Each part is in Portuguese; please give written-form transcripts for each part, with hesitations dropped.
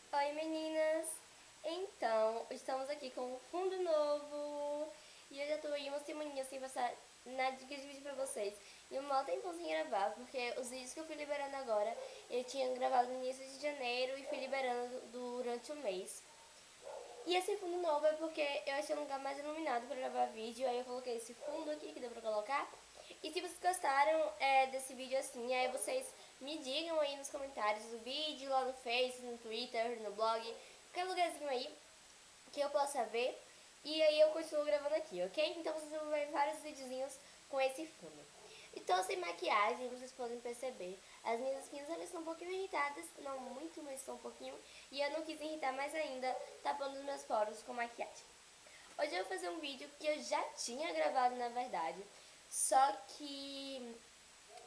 Oi meninas! Então, estamos aqui com um fundo novo e eu já tô aí uma semaninha sem passar na dica de vídeo pra vocês. E um maior tempão sem gravar, porque os vídeos que eu fui liberando agora, eu tinha gravado no início de janeiro e fui liberando durante o mês. E esse fundo novo é porque eu achei um lugar mais iluminado pra gravar vídeo, aí eu coloquei esse fundo aqui que deu pra colocar. E se vocês gostaram desse vídeo assim, aí vocês me digam aí nos comentários do vídeo, lá no Face, no Twitter, no blog, qualquer lugarzinho aí que eu possa ver. E aí eu continuo gravando aqui, ok? Então vocês vão ver vários videozinhos com esse fundo. Então sem maquiagem, vocês podem perceber. As minhas espinhas elas estão um pouquinho irritadas, não muito, mas estão um pouquinho. E eu não quis irritar mais ainda, tapando os meus poros com maquiagem. Hoje eu vou fazer um vídeo que eu já tinha gravado na verdade, só que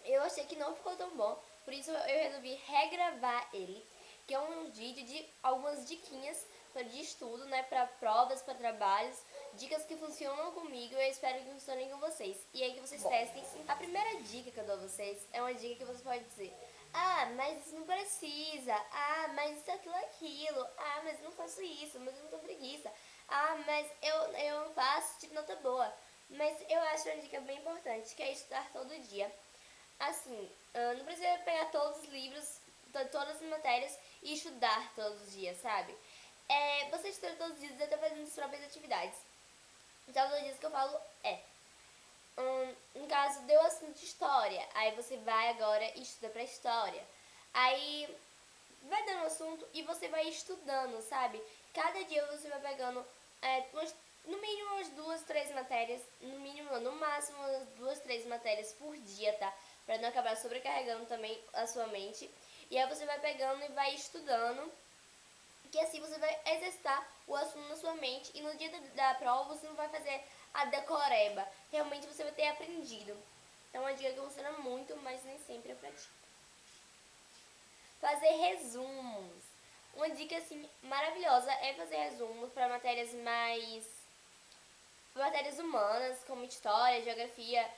eu achei que não ficou tão bom, por isso eu resolvi regravar ele, que é um vídeo de algumas diquinhas de estudo, né, para provas, para trabalhos, dicas que funcionam comigo e eu espero que funcionem com vocês. E aí que vocês testem. A primeira dica que eu dou a vocês é uma dica que você pode dizer: ah, mas isso não precisa. Ah, mas isso, aquilo. Ah, mas eu não faço isso, mas eu não tenho preguiça. Ah, mas eu não faço, tipo, nota boa. Mas eu acho uma dica bem importante, que é estudar todo dia. Assim, não precisa pegar todos os livros, todas as matérias e estudar todos os dias, sabe? Você estuda todos os dias e até fazendo as próprias atividades. Então, todos os dias que eu falo no caso, deu assunto de história, aí você vai agora e estuda pra história. Aí vai dando assunto e você vai estudando, sabe? Cada dia você vai pegando no mínimo umas duas, três matérias, no mínimo, no máximo umas duas, três matérias por dia, tá? Pra não acabar sobrecarregando também a sua mente. E aí você vai pegando e vai estudando, que assim você vai exercitar o assunto na sua mente e no dia da prova você não vai fazer a decoreba. Realmente você vai ter aprendido. Então é uma dica que funciona muito, mas nem sempre é prática. Fazer resumos. Uma dica assim maravilhosa é fazer resumos para matérias humanas, como história, geografia,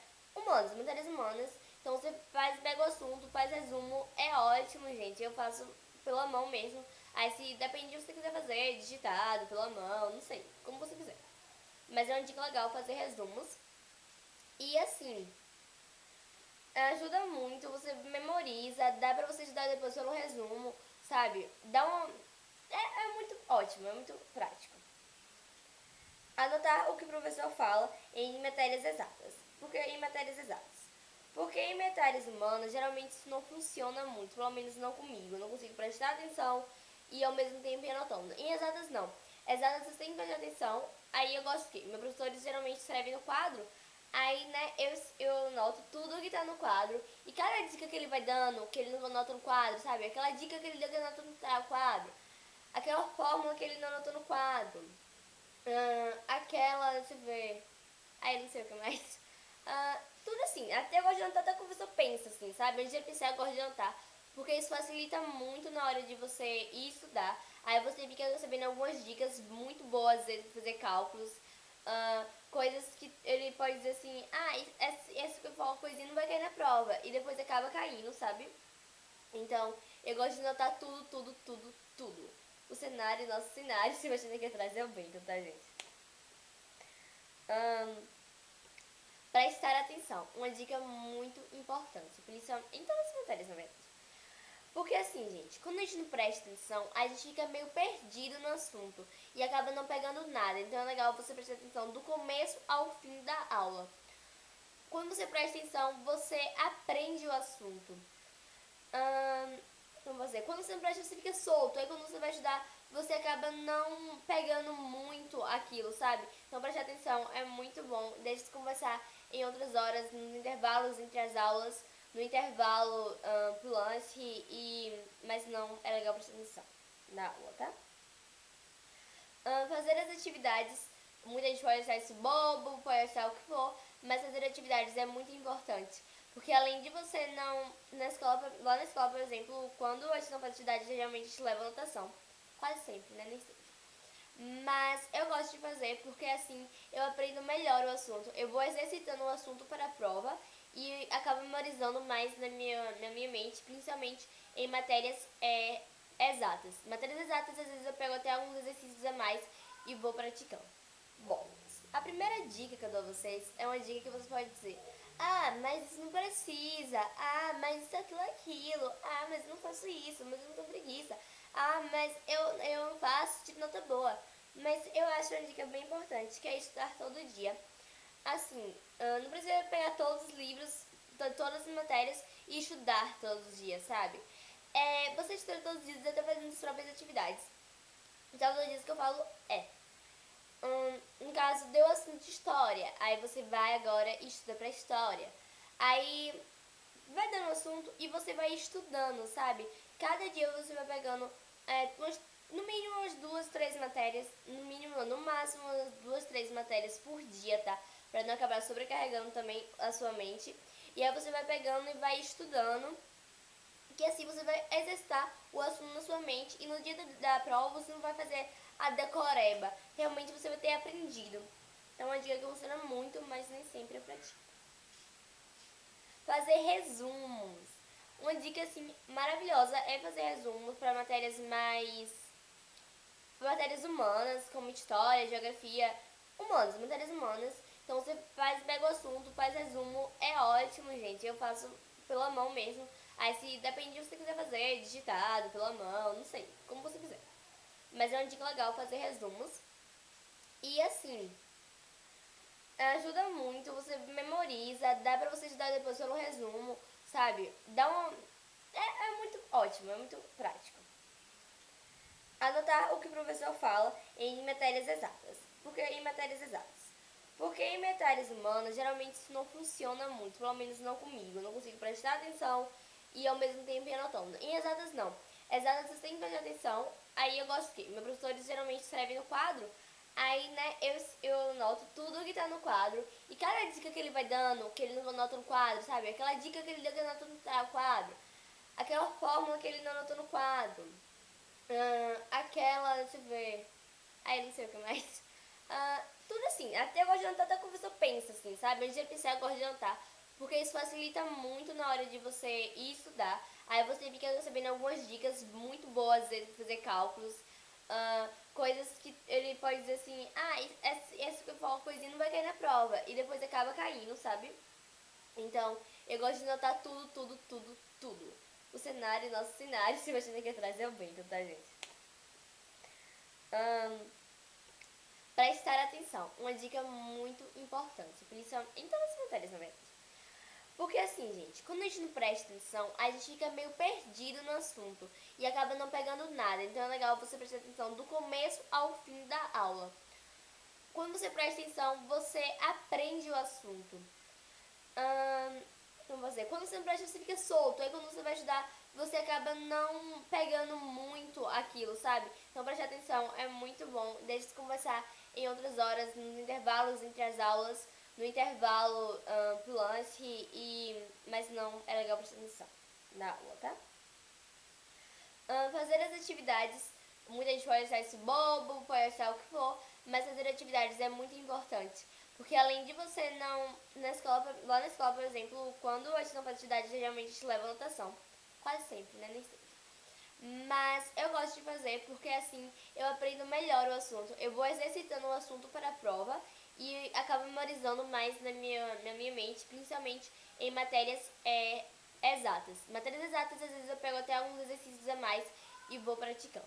matérias humanas. Então você pega o assunto, faz resumo, é ótimo, gente. Eu faço pela mão mesmo. Aí se depende de você quiser fazer, digitado, pela mão, não sei, como você quiser. Mas é uma dica legal fazer resumos. E assim, ajuda muito, você memoriza, dá pra você estudar depois pelo resumo, sabe? É muito ótimo, é muito prático. Anotar o que o professor fala em matérias exatas. Por que em matérias exatas? Porque em matérias humanas, geralmente isso não funciona muito, pelo menos não comigo. Eu não consigo prestar atenção e ao mesmo tempo ir anotando. Em exatas, não. Exatas você tem que prestar atenção. Aí eu gosto que meus professores geralmente escrevem no quadro. Aí, né, eu anoto tudo que tá no quadro. E cada dica que ele vai dando, que ele não anota no quadro, sabe? Aquela dica que ele deu que anota no quadro. Aquela fórmula que ele não anotou no quadro. Deixa eu ver. Aí não sei o que mais. Tudo assim, até eu gosto de anotar até como você pensa, assim, sabe? Antes de pensar, eu gosto de anotar. Porque isso facilita muito na hora de você ir estudar. Aí você fica recebendo algumas dicas muito boas, às vezes, pra fazer cálculos. Coisas que ele pode dizer assim, essa coisinha não vai cair na prova. E depois acaba caindo, sabe? Então, eu gosto de anotar tudo, tudo, tudo, tudo. O cenário, nosso cenário, se você aqui atrás é o vento, tá, gente? Prestar atenção. Uma dica muito importante, principalmente em todas as matérias, na verdade. Porque assim, gente, quando a gente não presta atenção, a gente fica meio perdido no assunto e acaba não pegando nada. Então é legal você prestar atenção do começo ao fim da aula. Quando você presta atenção, você aprende o assunto. Como você? Quando você não presta, você fica solto. Aí quando você vai estudar, você acaba não pegando muito aquilo, sabe? Então prestar atenção é muito bom. Deixe de conversar em outras horas, nos intervalos entre as aulas, no intervalo pro lanche, mas não é legal prestar atenção na aula, tá? Fazer as atividades, muita gente pode achar isso bobo, pode achar o que for, mas fazer atividades é muito importante. Porque além de você não. Lá na escola, por exemplo, quando a gente não faz atividade, geralmente a gente leva anotação. Quase sempre, né? Nem sempre. Mas eu gosto de fazer porque assim eu aprendo melhor o assunto. Eu vou exercitando o assunto para a prova e acabo memorizando mais na minha mente, principalmente em matérias exatas. Matérias exatas, às vezes eu pego até alguns exercícios a mais e vou praticando. Bom, a primeira dica que eu dou a vocês é uma dica que você pode dizer: ah, mas isso não precisa. Ah, mas isso, aquilo. Ah, mas eu não faço isso, mas eu não tenho preguiça. Ah, mas eu não faço, tipo, nota boa. Mas eu acho uma dica bem importante, que é estudar todo dia. Assim, não precisa pegar todos os livros, todas as matérias e estudar todos os dias, sabe? Você estuda todos os dias até fazendo as próprias atividades. Então, todos os dias que eu falo no caso, deu assunto de história, aí você vai agora e estuda pra história. Aí vai dando assunto e você vai estudando, sabe? Cada dia você vai pegando no mínimo umas 2, 3 matérias, no mínimo, no máximo umas 2, 3 matérias por dia, tá? Pra não acabar sobrecarregando também a sua mente. E aí você vai pegando e vai estudando, que assim você vai exercitar o assunto na sua mente e no dia da prova você não vai fazer a decoreba. Realmente você vai ter aprendido. Então é uma dica que funciona muito, mas nem sempre é prática. Fazer resumos. Uma dica assim maravilhosa é fazer resumos para matérias matérias humanas, como história, geografia, matérias humanas. Então você pega o assunto, faz resumo, é ótimo, gente. Eu faço pela mão mesmo. Aí se depende de você quiser fazer, digitado, pela mão, não sei, como você quiser. Mas é uma dica legal fazer resumos. E assim, ajuda muito, você memoriza, dá pra você estudar depois pelo resumo, sabe? É muito ótimo, é muito prático. Anotar o que o professor fala em matérias exatas. Por que em matérias exatas? Porque em matérias humanas, geralmente isso não funciona muito, pelo menos não comigo. Eu não consigo prestar atenção e ao mesmo tempo ir anotando. Em exatas, não. Exatas você tem que prestar atenção. Aí eu gosto que meus professores geralmente escrevem no quadro. Aí, né, eu anoto tudo que tá no quadro. E cada dica que ele vai dando, que ele não anota no quadro, sabe? Aquela dica que ele deu que anota no quadro. Aquela fórmula que ele não anotou no quadro. Deixa eu ver. Aí não sei o que mais. Tudo assim, até eu gosto de anotar até como a pessoa pensa, assim, sabe? Antes de pensar, eu gosto de anotar. Porque isso facilita muito na hora de você ir estudar. Aí você fica recebendo algumas dicas muito boas, às vezes, pra fazer cálculos. Coisas que ele pode dizer assim, essa que eu falo coisinha não vai cair na prova. E depois acaba caindo, sabe? Então, eu gosto de anotar tudo, tudo, tudo, tudo. O cenário, nosso cenário, se mexendo aqui atrás é o vento, tá, gente? Prestar atenção, uma dica muito importante, principalmente em todas as matérias, na verdade. Porque assim, gente, quando a gente não presta atenção, a gente fica meio perdido no assunto e acaba não pegando nada. Então é legal você prestar atenção do começo ao fim da aula. Quando você presta atenção, você aprende o assunto. Quando você não presta, você fica solto. Aí quando você vai estudar, você acaba não pegando muito aquilo, sabe? Então prestar atenção é muito bom. Deixa de conversar em outras horas, nos intervalos entre as aulas, no intervalo pro lanche, mas não é legal prestar atenção na aula, tá? Fazer as atividades, muita gente pode achar isso bobo, pode achar o que for, mas fazer atividades é muito importante. Porque além de você não, lá na escola, por exemplo, quando a gente não faz atividade, geralmente a gente leva anotação. Quase sempre, né? Nem sempre. Mas eu gosto de fazer porque assim eu aprendo melhor o assunto. Eu vou exercitando o assunto para a prova e acabo memorizando mais na minha mente, principalmente em matérias exatas. Matérias exatas, às vezes eu pego até alguns exercícios a mais e vou praticando.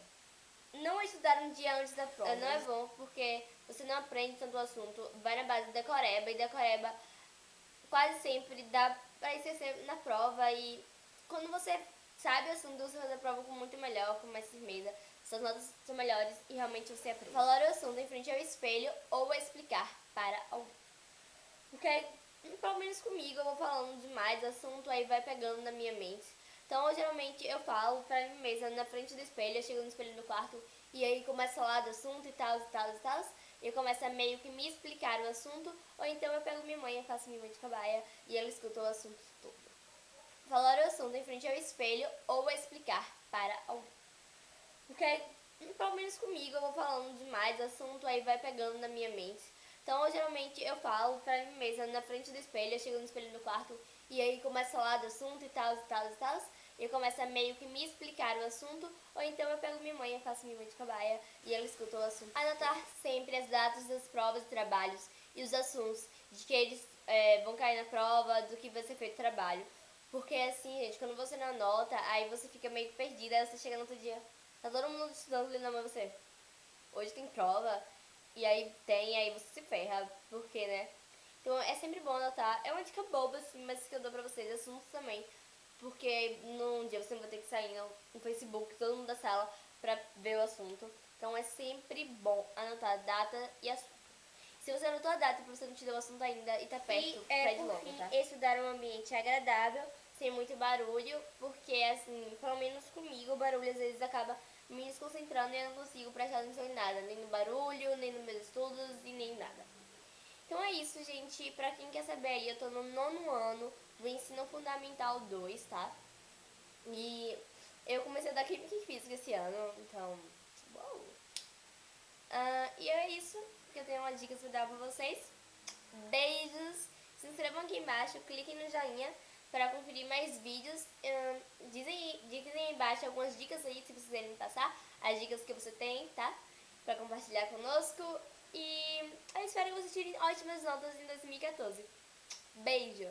Não estudar um dia antes da prova não é bom porque você não aprende tanto o assunto, vai na base da decoreba e decoreba quase sempre dá pra esquecer na prova e quando você sabe o assunto, você faz a prova com muito melhor, com mais firmeza, suas notas são melhores e realmente você aprende. Falar o assunto em frente ao espelho ou explicar para alguém. Porque, pelo menos comigo, eu vou falando demais, o assunto aí vai pegando na minha mente. Então, geralmente, eu falo pra mim mesma na frente do espelho, eu chego no espelho do quarto e aí começo a falar do assunto e tal, e tal, e tal. E eu começo a meio que me explicar o assunto, ou então eu pego minha mãe, eu faço minha mãe de cobaia e ela escuta o assunto todo. Falar o assunto em frente ao espelho ou explicar para alguém. Porque, pelo menos comigo, eu vou falando demais, o assunto aí vai pegando na minha mente. Então, geralmente, eu falo pra mim mesma na frente do espelho, eu chego no espelho do quarto e aí começo a falar do assunto e tal, e tal, e tal. e começa a meio que me explicar o assunto, ou então eu pego minha mãe e faço minha mãe de cobaia e ela escuta o assunto. Anotar sempre as datas das provas e trabalhos e os assuntos de que eles vão cair na prova, do que vai ser feito o trabalho. Porque assim, gente, quando você não anota, aí você fica meio que perdida, aí você chega no outro dia, tá todo mundo estudando ali na mão você. Hoje tem prova, e aí você se ferra, porque, né? Então é sempre bom anotar. É uma dica boba, assim, mas que eu dou pra vocês, assuntos também. Porque num dia você não vai ter que sair no Facebook, todo mundo da sala, pra ver o assunto. Então é sempre bom anotar a data e assunto. Se você anotou a data e você não te deu o assunto ainda e tá perto, pede logo, tá? Estudar um ambiente agradável, sem muito barulho, porque assim, pelo menos comigo, o barulho às vezes acaba me desconcentrando e eu não consigo prestar atenção em nada, nem no barulho, nem nos meus estudos e nem nada. Então é isso, gente. Pra quem quer saber aí, eu tô no 9º ano do Ensino Fundamental 2, tá? E eu comecei a dar Química e Física esse ano, então, uau! E é isso que eu tenho uma dica pra dar pra vocês. Beijos! Se inscrevam aqui embaixo, cliquem no joinha para conferir mais vídeos. Dizem aí embaixo algumas dicas aí, se vocês quiserem passar, as dicas que você tem, tá? Pra compartilhar conosco. E eu espero que vocês tirem ótimas notas em 2014. Beijo!